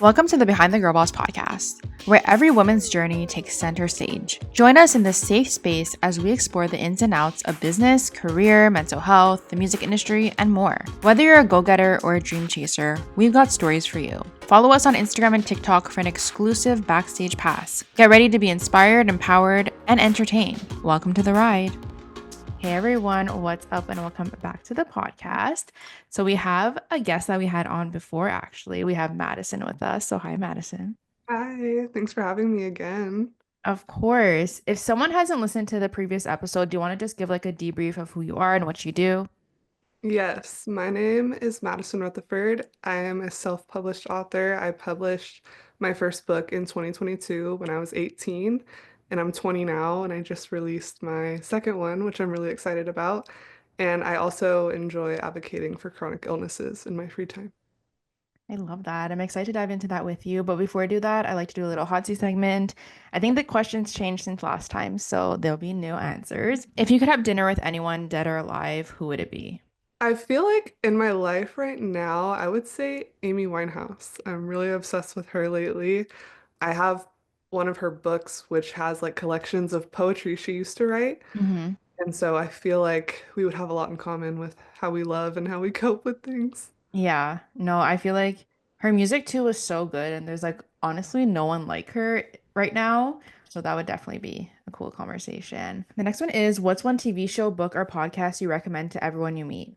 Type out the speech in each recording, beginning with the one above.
Welcome to the Behind the Girl Boss podcast, where every woman's journey takes center stage. Join us in this safe space as we explore the ins and outs of business, career, mental health, the music industry, and more. Whether you're a go-getter or a dream chaser, we've got stories for you. Follow us on Instagram and TikTok for an exclusive backstage pass. Get ready to be inspired, empowered, and entertained. Welcome to the ride. Hey everyone, what's up and welcome back to the podcast. So we have a guest that we had on before actually. We have Madison with us. So hi Madison. Hi, thanks for having me again. Of course. If someone hasn't listened to the previous episode, do you want to just give like a debrief of who you are and what you do? Yes, my name is Madison Rutherford. I am a self-published author. I published my first book in 2022 when I was 18, and I'm 20 now, and I just released my second one, which I'm really excited about. And I also enjoy advocating for chronic illnesses in my free time. I love that. I'm excited to dive into that with you. But before I do that, I like to do a little hot seat segment. I think the questions changed since last time, so there'll be new answers. If you could have dinner with anyone, dead or alive, who would it be? I feel like in my life right now, I would say Amy Winehouse. I'm really obsessed with her lately. I have one of her books which has like collections of poetry she used to write. Hmm. And so I feel like we would have a lot in common with how we love and how we cope with things. Yeah, no, I feel like her music too was so good, and there's like honestly no one like her right now. So that would definitely be a cool conversation. The next one is what's one TV show, book, or podcast you recommend to everyone you meet?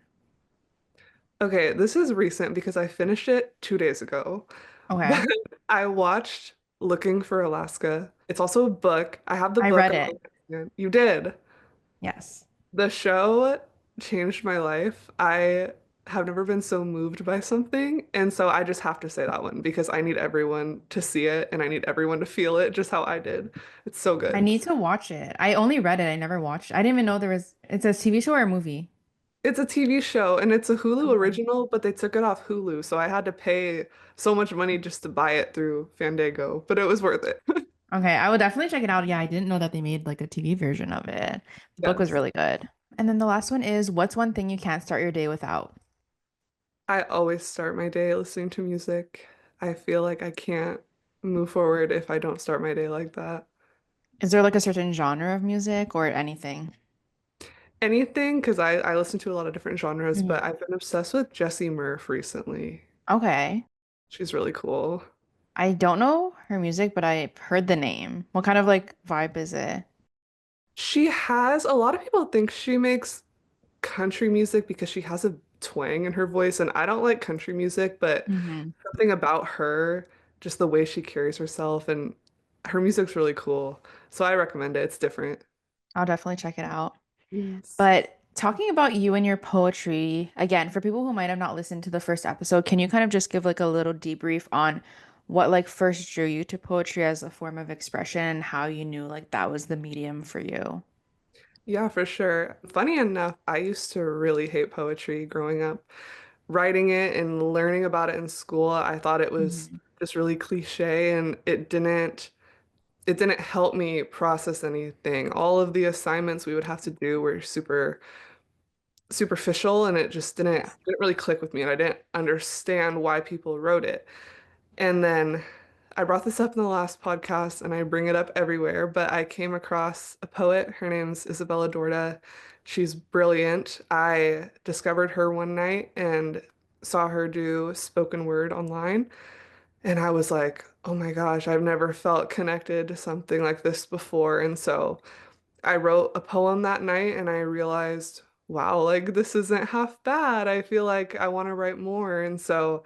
Okay, this is recent because I finished it 2 days ago, but Okay. I watched Looking for Alaska. It's also a book. I have the I book read on it. my hand. You did. Yes. The show changed my life. I have never been so moved by something, and so I just have to say that one because I need everyone to see it and I need everyone to feel it just how I did. It's so I good. need to watch it. I only read it. I never watched. I didn't even know there was it's a TV show or a movie. It's a TV show and it's a Hulu Okay. original, but they took it off Hulu, so I had to pay so much money just to buy it through Fandango, but it was worth it. Okay, I will definitely check it out. Yeah, I didn't know that they made like a TV version of it. The book was Yes. really good. And then the last one is what's one thing you can't start your day without? I always start my day listening to music. I feel like I can't move forward if I don't start my day like that. Is there like a certain genre of music or anything? Anything, because I listen to a lot of different genres, but Mhm. I've been obsessed with Jessie Murph recently. Okay. She's really cool. I don't know her music, but I heard the name. What kind of like vibe is it? She has a lot of people think she makes country music because she has a twang in her voice, and I don't like country music, but Hmm. something about her, just the way she carries herself, and her music's really cool. So I recommend it. It's different. I'll definitely check it out. Yes. But talking about you and your poetry, again, for people who might have not listened to the first episode, can you kind of just give like a little debrief on what like first drew you to poetry as a form of expression and how you knew like that was the medium for you? Yeah, for sure. Funny enough, I used to really hate poetry growing up. Writing it and learning about it in school, I thought it was Mhm. just really cliche and it didn't help me process anything. All of the assignments we would have to do were super superficial and it just Yeah. didn't really click with me and I didn't understand why people wrote it. And then I brought this up in the last podcast and I bring it up everywhere, but I came across a poet. Her name's Isabella Dorda. She's brilliant. I discovered her one night and saw her do spoken word online. And I was like, oh my gosh, I've never felt connected to something like this before. And so I wrote a poem that night and I realized, wow, like this isn't half bad. I feel like I want to write more. And so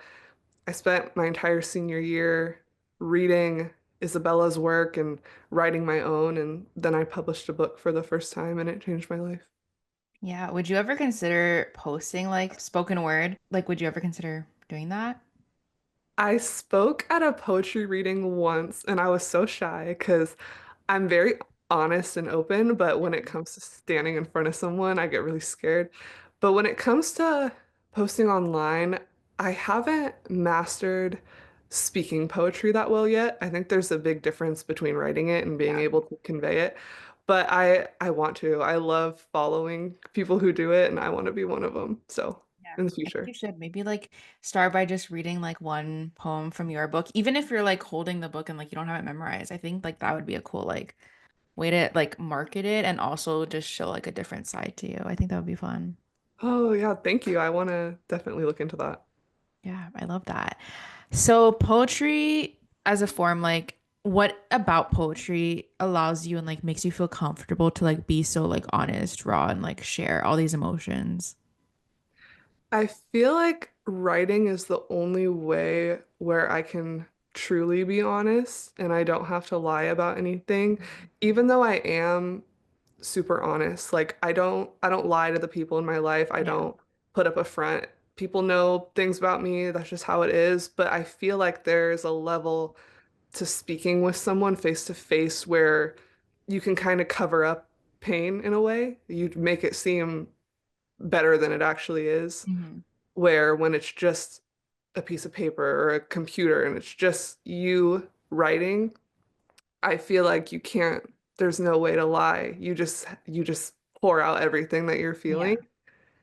I spent my entire senior year reading Isabella's work and writing my own, and then I published a book for the first time, and it changed my life. Yeah. Would you ever consider posting like spoken word? Like, would you ever consider doing that? I spoke at a poetry reading once, and I was so shy because I'm very honest and open, but when it comes to standing in front of someone, I get really scared. But when it comes to posting online, I haven't mastered speaking poetry that well yet. I think there's a big difference between writing it and being Yeah. able to convey it. But I want to. I love following people who do it, and I want to be one of them. So. Yeah, in the I think future. you should maybe like start by just reading like one poem from your book, even if you're like holding the book and like you don't have it memorized. I think like that would be a cool like way to like market it and also just show like a different side to you. I think that would be fun. Oh, yeah, thank you. I want to definitely look into that. Yeah, I love that. So poetry as a form, like what about poetry allows you and like makes you feel comfortable to like be so like honest, raw, and like share all these emotions? I feel like writing is the only way where I can truly be honest and I don't have to lie about anything, Mhm. even though I am super honest. Like I don't lie to the people in my life. I Yeah. don't put up a front. People know things about me. That's just how it is. But I feel like there's a level to speaking with someone face to face where you can kind of cover up pain in a way. You make it seem better than it actually is. Hmm. Where when it's just a piece of paper or a computer and it's just you writing, I feel like you can't, there's no way to lie. You just pour out everything that you're feeling. Yeah.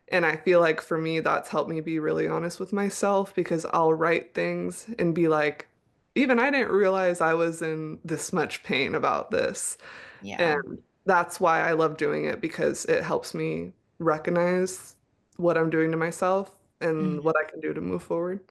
And I feel like for me, that's helped me be really honest with myself because I'll write things and be like, even I didn't realize I was in this much pain about this. Yeah. And that's why I love doing it because it helps me recognize what I'm doing to myself and what Mhm. I can do to move forward.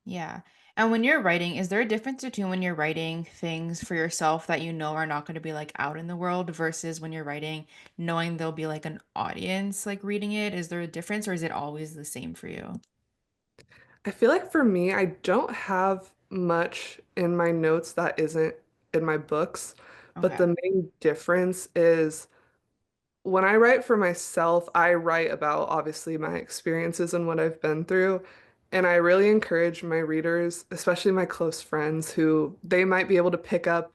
Yeah. And when you're writing, is there a difference between when you're writing things for yourself that you know are not going to be like out in the world versus when you're writing knowing there'll be like an audience like reading it? Is there a difference or is it always the same for you? I feel like for me, I don't have much in my notes that isn't in my books, but Okay. the main difference is when I write for myself, I write about obviously my experiences and what I've been through. And I really encourage my readers, especially my close friends, who they might be able to pick up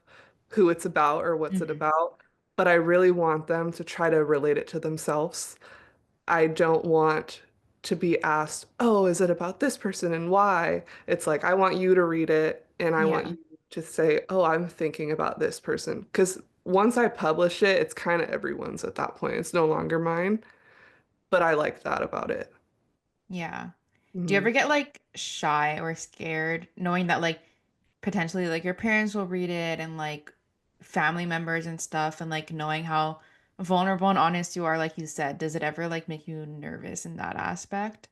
who it's about or what's it Hmm. about, but I really want them to try to relate it to themselves. I don't want to be asked, oh, is it about this person and why? It's like, I want you to read it and I want Yeah. you to say, oh, I'm thinking about this person. Because once I publish it, it's kind of everyone's at that point. It's no longer mine, but I like that about it. Yeah. Do you ever Mhm. get like shy or scared knowing that like potentially like your parents will read it and like family members and stuff and like knowing how vulnerable and honest you are, like you said, does it ever like make you nervous in that aspect?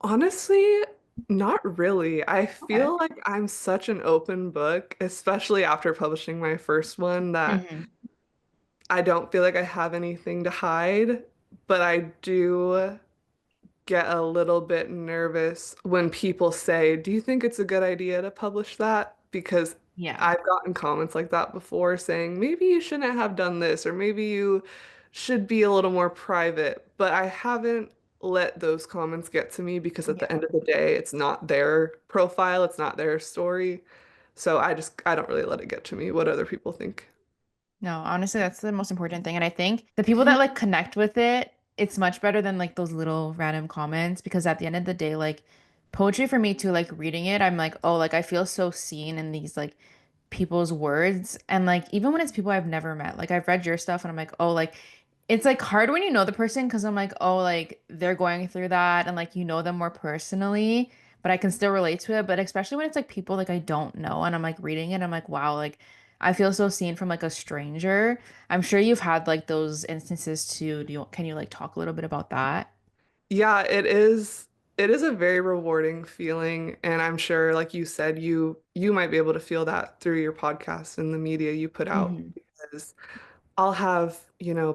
Honestly, not really. I Okay. feel like I'm such an open book, especially after publishing my first one, that Hmm. I don't feel like I have anything to hide, but I do get a little bit nervous when people say, do you think it's a good idea to publish that? Because Yeah. I've gotten comments like that before saying, maybe you shouldn't have done this, or maybe you should be a little more private. But I haven't let those comments get to me because at the Yeah. end of the day, it's not their profile, it's not their story. So I don't really let it get to me what other people think. No, honestly, that's the most important thing. And I think the people that like connect with it, it's much better than like those little random comments because at the end of the day, like poetry for me too, like reading it, I'm like, oh, like I feel so seen in these like people's words. And like even when it's people I've never met, like I've read your stuff and I'm like, oh, like it's like hard when you know the person because I'm like, oh, like they're going through that and like you know them more personally, but I can still relate to it. But especially when it's like people like I don't know and I'm like reading it, I'm like, wow, like I feel so seen from like a stranger. I'm sure you've had like those instances too. Can you like talk a little bit about that? Yeah, it is a very rewarding feeling and I'm sure like you said you might be able to feel that through your podcast and the media you put out Hmm. because I'll have,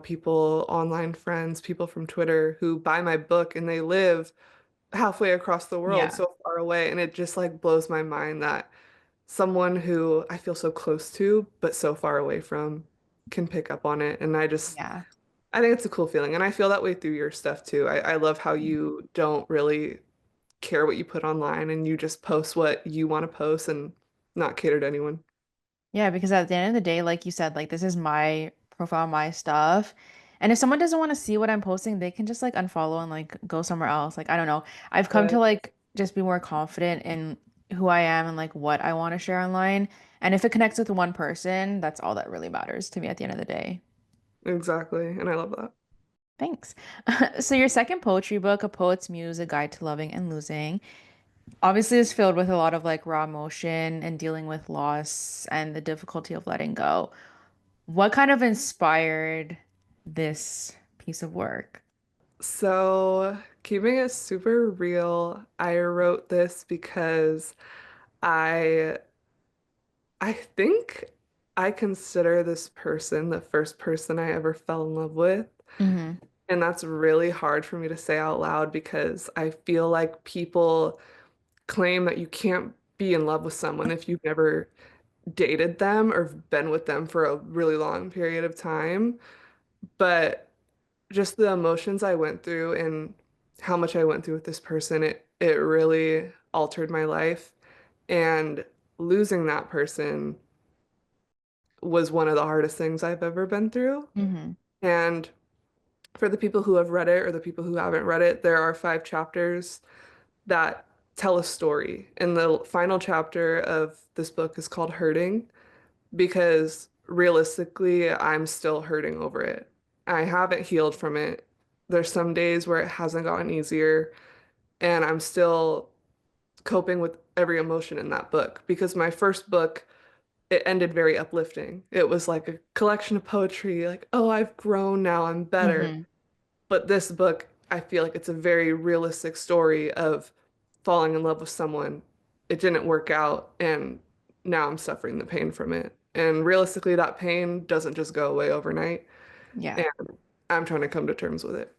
people, online friends, people from Twitter who buy my book and they live halfway across the world Yeah. so far away and it just like blows my mind that someone who I feel so close to but so far away from can pick up on it and Yeah. I think it's a cool feeling, and I feel that way through your stuff too. I love how you don't really care what you put online and you just post what you want to post and not cater to anyone. Yeah, because at the end of the day, like you said, like this is my profile, my stuff. And if someone doesn't want to see what I'm posting, they can just like unfollow and like go somewhere else. Like I don't know. I've come Uh, to like just be more confident in who I am and like what I want to share online. And if it connects with one person, that's all that really matters to me at the end of the day. exactly, and I love that. Thanks. So your second poetry book, A Poet's Muse, A Guide to Loving and Losing, obviously is filled with a lot of like raw emotion and dealing with loss and the difficulty of letting go. What kind of inspired this piece of work? So, keeping it super real, I wrote this because I I think I consider this person the first person I ever fell in love with. Hmm. And that's really hard for me to say out loud because I feel like people claim that you can't be in love with someone if you've never dated them or been with them for a really long period of time. But just the emotions I went through and how much I went through with this person, it really altered my life. And losing that person was one of the hardest things I've ever been through. Hmm. And for the people who have read it or the people who haven't read it, there are 5 chapters that tell a story. And the final chapter of this book is called Hurting because realistically, I'm still hurting over it. I haven't healed from it. There's some days where it hasn't gotten easier, and I'm still coping with every emotion in that book because my first book, it ended very uplifting. It was like a collection of poetry, like, oh, I've grown now, I'm better. Hmm. But this book, I feel like it's a very realistic story of falling in love with someone. It didn't work out, and now I'm suffering the pain from it. And realistically, that pain doesn't just go away overnight. Yeah. And I'm trying to come to terms with it.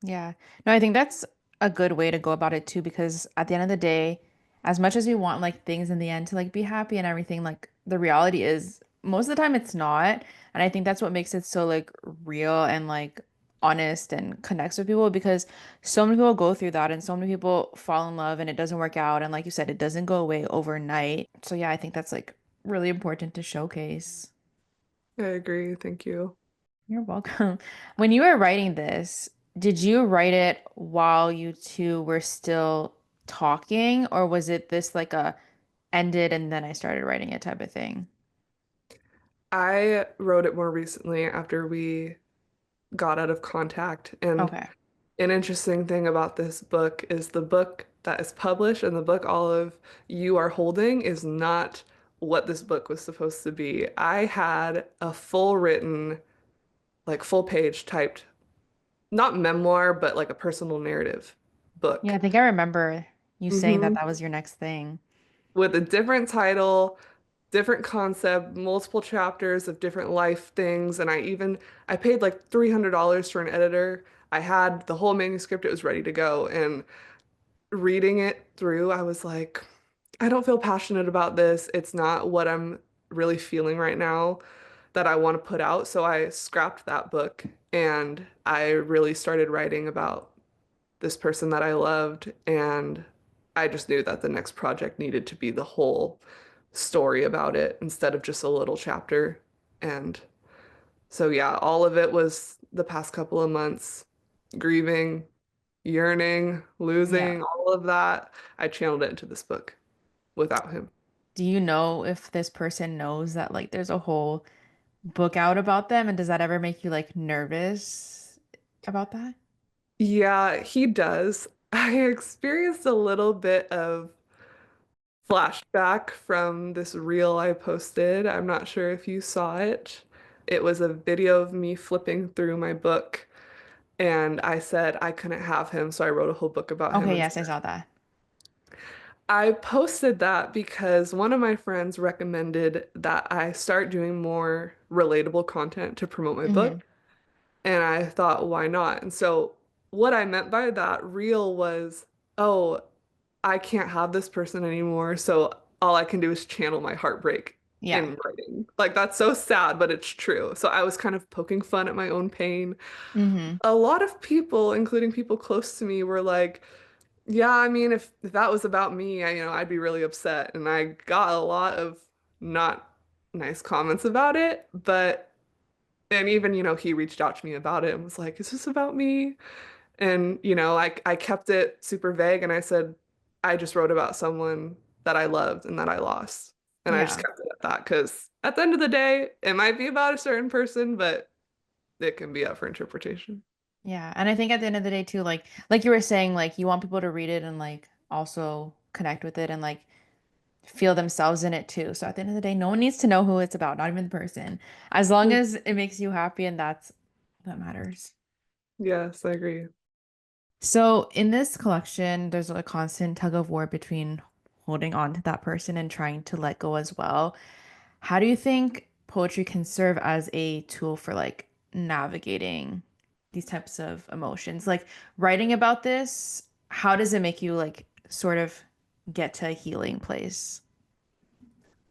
Yeah. No, I think that's a good way to go about it too, because at the end of the day, as much as we want like things in the end to like be happy and everything, like the reality is most of the time it's not. And I think that's what makes it so like real and like honest and connects with people because so many people go through that and so many people fall in love and it doesn't work out. And like you said, it doesn't go away overnight. So yeah, I think that's like really important to showcase. I agree. Thank you. You're welcome. When you were writing this, did you write it while you two were still talking, or was it this like a ended and then I started writing it type of thing? I wrote it more recently after we got out of contact. And Okay. an interesting thing about this book is the book that is published and the book all of you are holding is not what this book was supposed to be. I had a full written, like full page typed, not memoir, but like a personal narrative Yeah, I book. think I remember you saying that Hmm. that was your next thing. With a different title, different concept, multiple chapters of different life things, and I paid like $300 for an editor. I had the whole manuscript, it was ready to go, and reading it through, I was like, I don't feel passionate about this. It's not what I'm really feeling right now that I want to put out. So I scrapped that book and I really started writing about this person that I loved. And I just knew that the next project needed to be the whole story about it instead of just a little chapter. And so, yeah, all of it was the past couple of months grieving, yearning, Yeah. losing, all of that. I channeled it into this book without him. Do you know if this person knows that like there's a whole book out about them, and does that ever make you like nervous about that? Yeah, he does. I experienced a little bit of flashback from this reel I posted. I'm not sure if you saw it. It was a video of me flipping through my book, and I said I couldn't have him, so I wrote a whole book about him Okay, yes, I instead. saw that. I posted that because one of my friends recommended that I start doing more relatable content to promote my Hmm. book. And I thought, why not? And so what I meant by that reel was, oh, I can't have this person anymore. So all I can do is channel my heartbreak Yeah. in writing. Like that's so sad, but it's true. So I was kind of poking fun at my own pain. Hmm. A lot of people, including people close to me, were like, yeah, I mean, if that was about me, I'd be really upset. And I got a lot of not nice comments about it, but and even, he reached out to me about it and was like, "Is this about me?" And, I kept it super vague and I said, "I just wrote about someone that I loved and that I lost." And I just Yeah. kept it at that because at the end of the day, it might be about a certain person, but it can be up for interpretation. Yeah. And I think at the end of the day too, like you were saying, like you want people to read it and like also connect with it and like feel themselves in it too. So at the end of the day, no one needs to know who it's about, not even the person. As long Mm. as it makes you happy and that matters. Yes, I agree. So in this collection, there's a constant tug of war between holding on to that person and trying to let go as well. How do you think poetry can serve as a tool for like navigating these types of emotions? Like writing about this, how does it make you like sort of get to a healing place?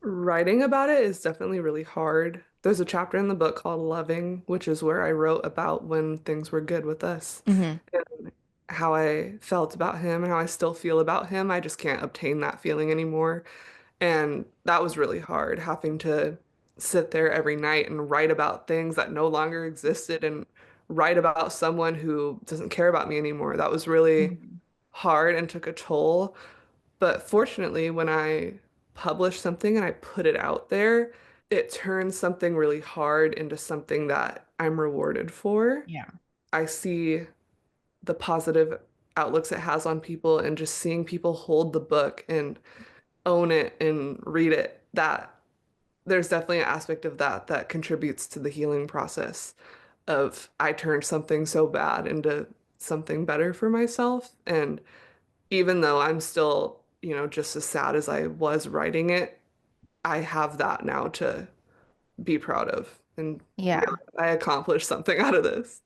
Writing about it is definitely really hard. There's a chapter in the book called Loving, which is where I wrote about when things were good with us Hmm. and how I felt about him and how I still feel about him. I just can't obtain that feeling anymore. And that was really hard, having to sit there every night and write about things that no longer existed and write about someone who doesn't care about me anymore. That was really Hmm. hard and took a toll. But fortunately, when I publish something and I put it out there, it turns something really hard into something that I'm rewarded for. Yeah. I see the positive outlooks it has on people and just seeing people hold the book and own it and read it, that there's definitely an aspect of that that contributes to the healing process of I turned something so bad into something better for myself. And even though I'm still, just as sad as I was writing it, I have that now to be proud of and Yeah. realize I accomplished something out of this.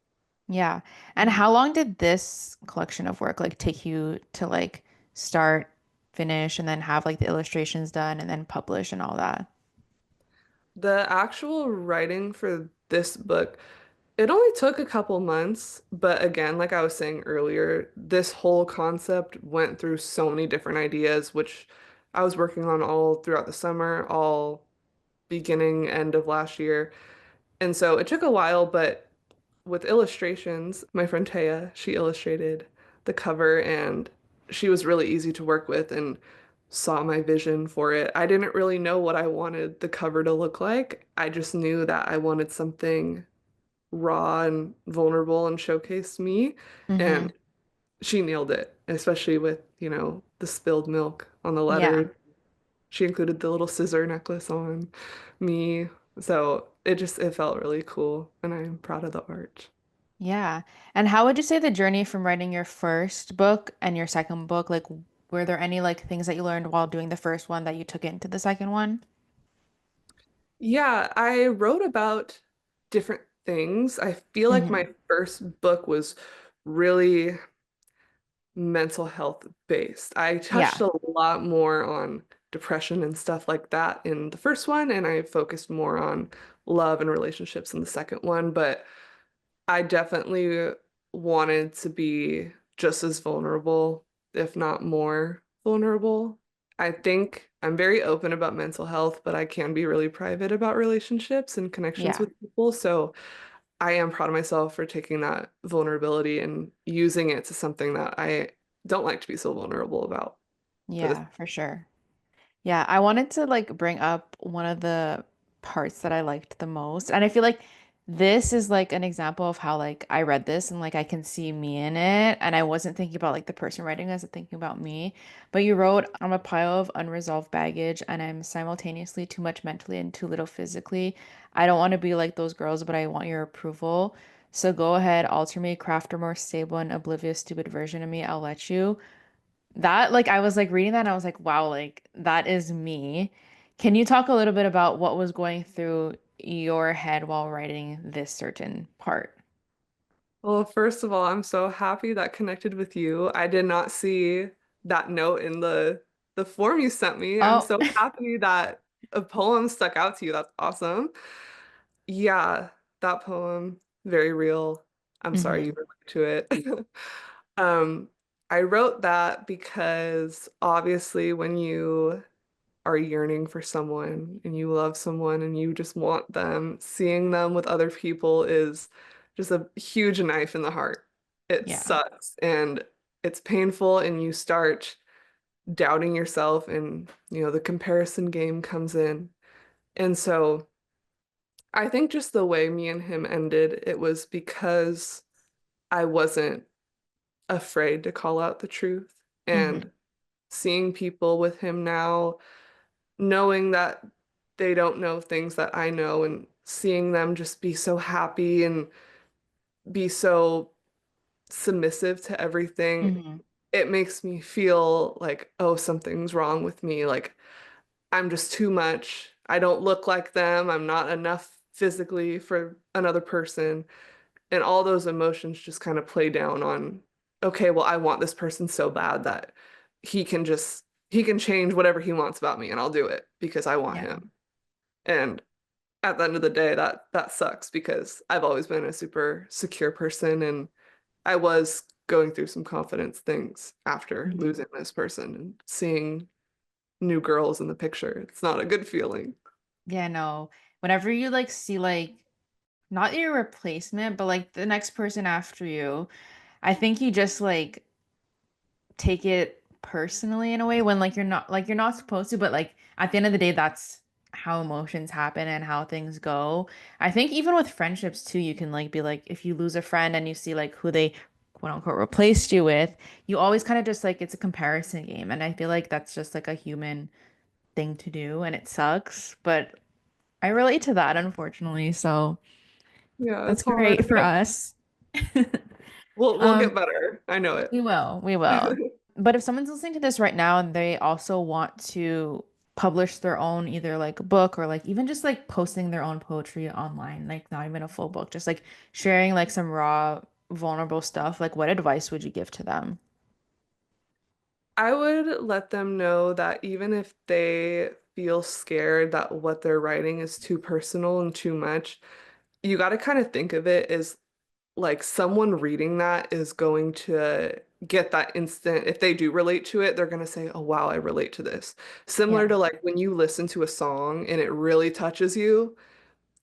Yeah. And how long did this collection of work like take you to like start, finish, and then have like the illustrations done and then publish and all that? The actual writing for this book, it only took a couple months, but again, like I was saying earlier, this whole concept went through so many different ideas, which I was working on all throughout the summer, all beginning, end of last year. And so it took a while, but with illustrations, my friend Taya, she illustrated the cover and she was really easy to work with and saw my vision for it. I didn't really know what I wanted the cover to look like. I just knew that I wanted something raw and vulnerable and showcase me. Mm-hmm. And she nailed it, especially with, the spilled milk on the Yeah. letter. She included the little scissor necklace on me. So it felt really cool and I'm proud of the art. Yeah. And how would you say the journey from writing your first book and your second book, like, were there any like things that you learned while doing the first one that you took into the second one? Yeah, I wrote about different things. I feel like Hmm. my first book was really mental health based. I touched Yeah. a lot more on depression and stuff like that in the first one, and I focused more on love and relationships in the second one. But I definitely wanted to be just as vulnerable, if not more vulnerable. I think I'm very open about mental health, but I can be really private about relationships and connections Yeah. with people. So I am proud of myself for taking that vulnerability and using it to something that I don't like to be so vulnerable about for this. Yeah, for sure. Yeah, I wanted to like bring up one of the parts that I liked the most. And I feel like this is like an example of how like I read this and like I can see me in it. And I wasn't thinking about like the person writing this, thinking about me. But you wrote, I'm a pile of unresolved baggage and I'm simultaneously too much mentally and too little physically. I don't want to be like those girls, but I want your approval. So go ahead, alter me, craft a more stable and oblivious, stupid version of me. I'll let you. That, like, I was like reading that and I was like, wow, like that is me. Can you talk a little bit about what was going through your head while writing this certain part? Well, first of all, I'm so happy that connected with you. I did not see that note in the form you sent me. I'm Oh, so happy that a poem stuck out to you. That's awesome. Yeah, that poem, very real. I'm sorry you hmm. relate to it. Um, I wrote that because obviously when you are yearning for someone and you love someone and you just want them, seeing them with other people is just a huge knife in the heart. It Yeah. sucks and it's painful and you start doubting yourself and the comparison game comes in. And so I think just the way me and him ended, it was because I wasn't afraid to call out the truth. Hmm. And seeing people with him now, knowing that they don't know things that I know, and seeing them just be so happy and be so submissive to everything, Hmm. it makes me feel like, oh, something's wrong with me. Like I'm just too much. I don't look like them. I'm not enough physically for another person. And all those emotions just kind of play down on, okay, well, I want this person so bad that he can change whatever he wants about me and I'll do it because I want Yeah. him. And at the end of the day, that sucks because I've always been a super secure person and I was going through some confidence things after Hmm. losing this person and seeing new girls in the picture. It's not a good feeling. Yeah, no. Whenever you like see like not your replacement, but like the next person after you, I think you just like take it personally in a way when like you're not supposed to, but like at the end of the day, that's how emotions happen and how things go. I think even with friendships too, you can like be like if you lose a friend and you see like who they quote unquote replaced you with, you always kind of just like it's a comparison game. And I feel like that's just like a human thing to do and it sucks, but I relate to that unfortunately. So Yeah, that's it's hard, great for but us. we'll Um, get better. I know it. we will, we will. But if someone's listening to this right now and they also want to publish their own either like book or like even just like posting their own poetry online, like not even a full book, just like sharing like some raw, vulnerable stuff, like what advice would you give to them? I would let them know that even if they feel scared that what they're writing is too personal and too much, you got to kind of think of it as like someone reading that is going to get that instant, if they do relate to it, they're going to say, oh, wow, I relate to this. Similar Yeah. to like when you listen to a song and it really touches you,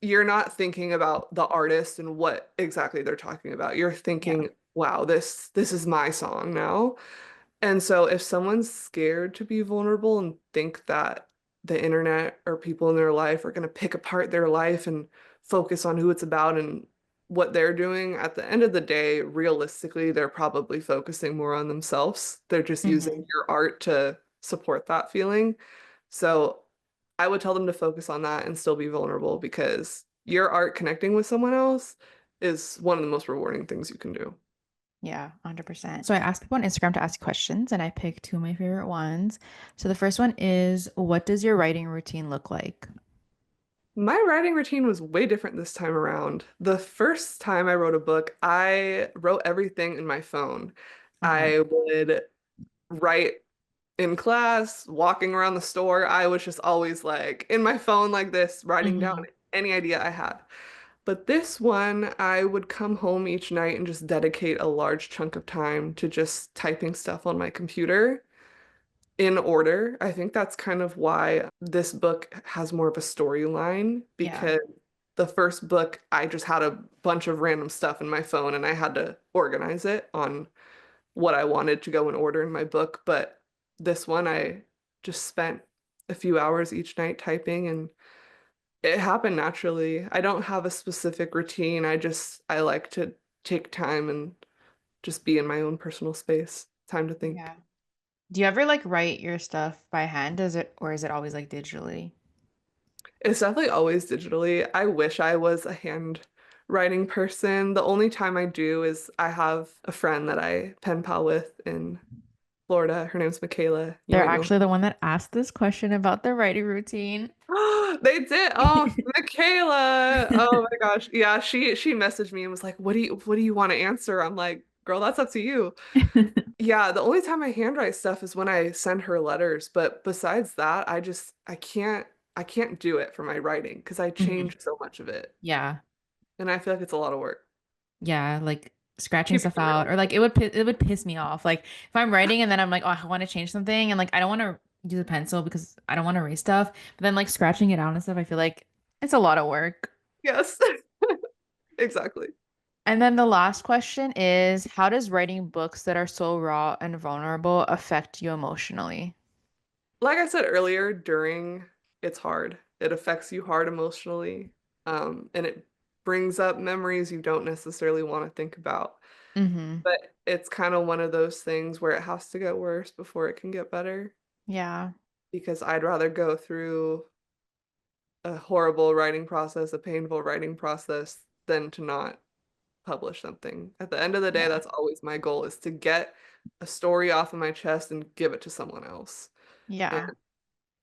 you're not thinking about the artist and what exactly they're talking about. You're Yeah. thinking, wow, this is my song now. And so if someone's scared to be vulnerable and think that the internet or people in their life are going to pick apart their life and focus on who it's about and what they're doing, at the end of the day, realistically, they're probably focusing more on themselves. They're just using Hmm. your art to support that feeling. So I would tell them to focus on that and still be vulnerable because your art connecting with someone else is one of the most rewarding things you can do. Yeah, 100%. So I asked people on Instagram to ask questions and I picked two of my favorite ones. So the first one is, what does your writing routine look like? My writing routine was way different this time around. The first time I wrote a book, I wrote everything in my phone. Uh-huh. I would write in class, walking around the store. I was just always like in my phone like this, writing down Hmm. any idea I had. But this one, I would come home each night and just dedicate a large chunk of time to just typing stuff on my computer in order. I think that's kind of why this book has more of a storyline Yeah. because the first book, I just had a bunch of random stuff in my phone and I had to organize it on what I wanted to go in order in my book. But this one, I just spent a few hours each night typing and it happened naturally. I don't have a specific routine. I like to take time and just be in my own personal space. Time to think. Yeah. Do you ever like write your stuff by hand? Does it or is it always like digitally? It's definitely always digitally. I wish I was a handwriting person. The only time I do is I have a friend that I pen pal with in Florida. Her name's Michaela. You They're might know actually the one that asked this question about the writing routine. her. They did. Oh, Michaela. Oh my gosh. Yeah, she messaged me and was like, what do you want to answer?" I'm like, "Girl, that's up to you." Yeah, the only time I handwrite stuff is when I send her letters, but besides that, I can't do it for my writing because I Hmm. change so much of it. Yeah. And I feel like it's a lot of work. Yeah, like scratching Keeping stuff it out real. or like it would piss me off. Like if I'm writing and then I'm like, "Oh, I want to change something." And like I don't want to use a pencil because I don't want to erase stuff. But then like scratching it out and stuff, I feel like it's a lot of work. Yes, exactly. And then the last question is, how does writing books that are so raw and vulnerable affect you emotionally? Like I said earlier, during it's hard. It affects you hard emotionally. And it brings up memories you don't necessarily want to think about. Mm-hmm. But it's kind of one of those things where it has to get worse before it can get better, Yeah. because I'd rather go through a horrible writing process, a painful writing process, than to not publish something. At the end of the day, Yeah. that's always my goal, is to get a story off of my chest and give it to someone else. And Yeah.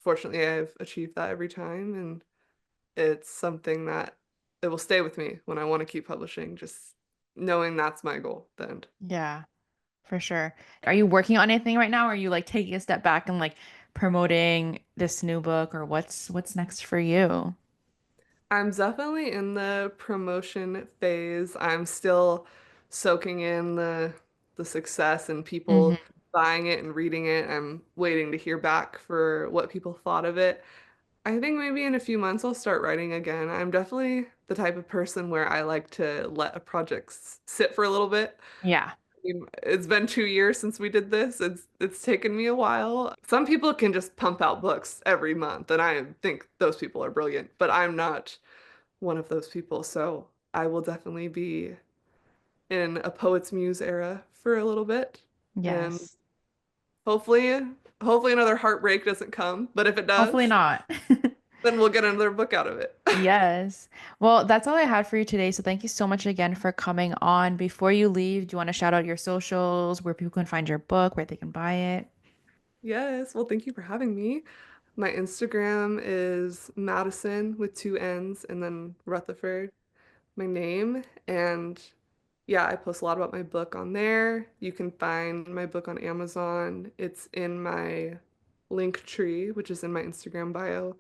fortunately, I've achieved that every time, and it's something that it will stay with me when I want to keep publishing, just knowing that's my goal at the end. Yeah. For sure. Are you working on anything right now? Or are you like taking a step back and like promoting this new book or what's next for you? I'm definitely in the promotion phase. I'm still soaking in the success and people Hmm. buying it and reading it. I'm waiting to hear back for what people thought of it. I think maybe in a few months I'll start writing again. I'm definitely the type of person where I like to let a project sit for a little bit. Yeah. It's been 2 years since we did this. It's taken me a while. Some people can just pump out books every month, and I think those people are brilliant, but I'm not one of those people. So I will definitely be in a poet's muse era for a little bit. And Yes. hopefully, hopefully another heartbreak doesn't come. But if it Hopefully does, not. then we'll get another book out of it. Yes. Well, that's all I had for you today. So thank you so much again for coming on. Before you leave, do you want to shout out your socials, where people can find your book, where they can buy it? Yes, well, thank you for having me. My Instagram is Madison with two N's and then Rutherford, my name. And yeah, I post a lot about my book on there. You can find my book on Amazon. It's in my link tree, which is in my Instagram bio.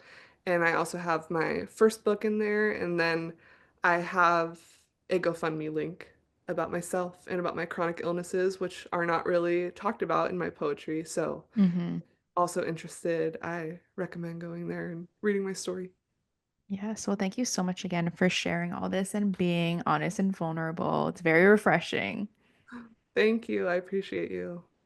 And I also have my first book in there. And then I have a GoFundMe link about myself and about my chronic illnesses, which are not really talked about in my poetry. So, Hmm. also interested, I recommend going there and reading my story. Yes. Well, thank you so much again for sharing all this and being honest and vulnerable. It's very refreshing. Thank you. I appreciate you.